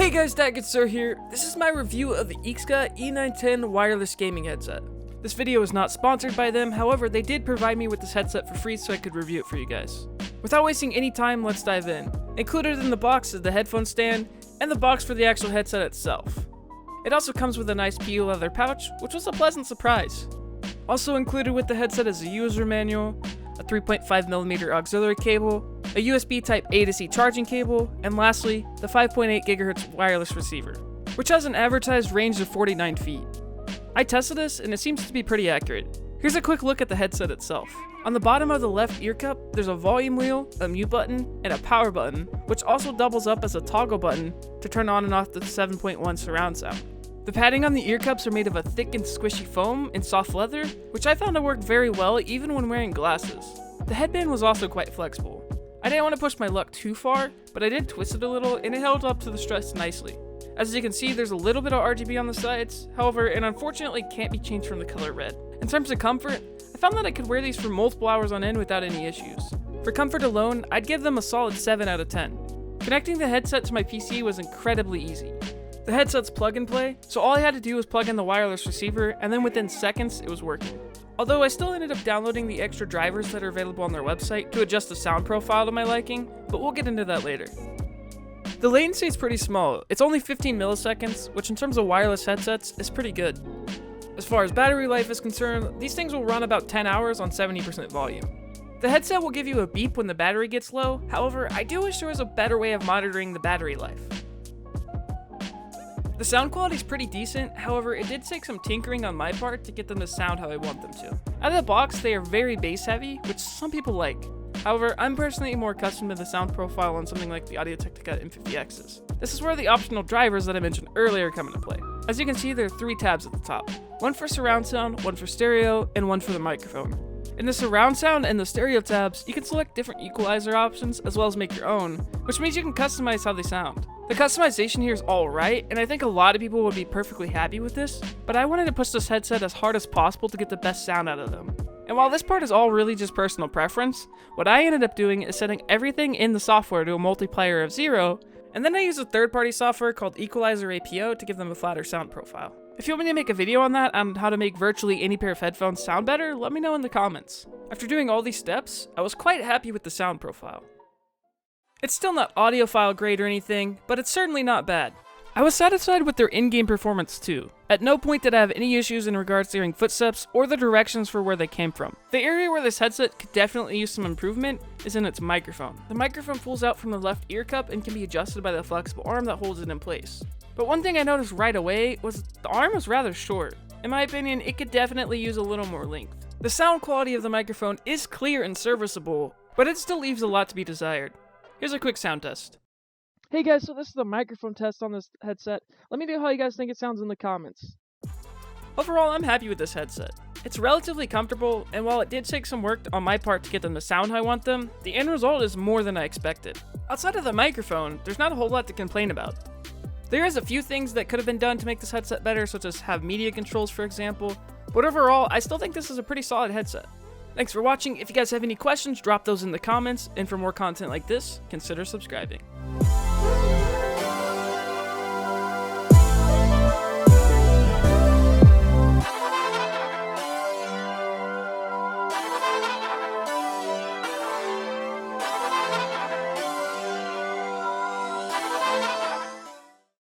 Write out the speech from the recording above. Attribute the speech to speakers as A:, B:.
A: Hey guys, Sir here. This is my review of the EKSA E910 Wireless Gaming Headset. This video is not sponsored by them, however they did provide me with this headset for free so I could review it for you guys. Without wasting any time, let's dive in. Included in the box is the headphone stand, and the box for the actual headset itself. It also comes with a nice PU leather pouch, which was a pleasant surprise. Also included with the headset is a user manual, a 3.5mm auxiliary cable, a USB Type A to C charging cable, and lastly, the 5.8 GHz wireless receiver, which has an advertised range of 49 feet. I tested this and it seems to be pretty accurate. Here's a quick look at the headset itself. On the bottom of the left ear cup, there's a volume wheel, a mute button, and a power button, which also doubles up as a toggle button to turn on and off the 7.1 surround sound. The padding on the ear cups are made of a thick and squishy foam and soft leather, which I found to work very well even when wearing glasses. The headband was also quite flexible. I didn't want to push my luck too far, but I did twist it a little and it held up to the stress nicely. As you can see, there's a little bit of RGB on the sides, however, it unfortunately can't be changed from the color red. In terms of comfort, I found that I could wear these for multiple hours on end without any issues. For comfort alone, I'd give them a solid 7 out of 10. Connecting the headset to my PC was incredibly easy. The headset's plug and play, so all I had to do was plug in the wireless receiver, and then within seconds, it was working. Although I still ended up downloading the extra drivers that are available on their website to adjust the sound profile to my liking, but we'll get into that later. The latency is pretty small, it's only 15 milliseconds, which in terms of wireless headsets is pretty good. As far as battery life is concerned, these things will run about 10 hours on 70% volume. The headset will give you a beep when the battery gets low, however, I do wish there was a better way of monitoring the battery life. The sound quality is pretty decent, however it did take some tinkering on my part to get them to sound how I want them to. Out of the box they are very bass heavy, which some people like. However, I'm personally more accustomed to the sound profile on something like the Audio-Technica M50Xs. This is where the optional drivers that I mentioned earlier come into play. As you can see, there are 3 tabs at the top. One for surround sound, one for stereo, and one for the microphone. In the surround sound and the stereo tabs, you can select different equalizer options as well as make your own, which means you can customize how they sound. The customization here is alright, and I think a lot of people would be perfectly happy with this, but I wanted to push this headset as hard as possible to get the best sound out of them. And while this part is all really just personal preference, what I ended up doing is setting everything in the software to a multiplier of 0, and then I used a third-party software called Equalizer APO to give them a flatter sound profile. If you want me to make a video on that, on how to make virtually any pair of headphones sound better, let me know in the comments. After doing all these steps, I was quite happy with the sound profile. It's still not audiophile grade or anything, but it's certainly not bad. I was satisfied with their in-game performance too. At no point did I have any issues in regards to hearing footsteps or the directions for where they came from. The area where this headset could definitely use some improvement is in its microphone. The microphone pulls out from the left ear cup and can be adjusted by the flexible arm that holds it in place. But one thing I noticed right away was the arm was rather short. In my opinion, it could definitely use a little more length. The sound quality of the microphone is clear and serviceable, but it still leaves a lot to be desired. Here's a quick sound test. Hey guys, so this is the microphone test on this headset. Let me know how you guys think it sounds in the comments. Overall, I'm happy with this headset. It's relatively comfortable, and while it did take some work on my part to get them to sound how I want them, the end result is more than I expected. Outside of the microphone, there's not a whole lot to complain about. There is a few things that could have been done to make this headset better, such as have media controls for example, but overall, I still think this is a pretty solid headset. Thanks for watching. If you guys have any questions, drop those in the comments, and for more content like this, consider subscribing.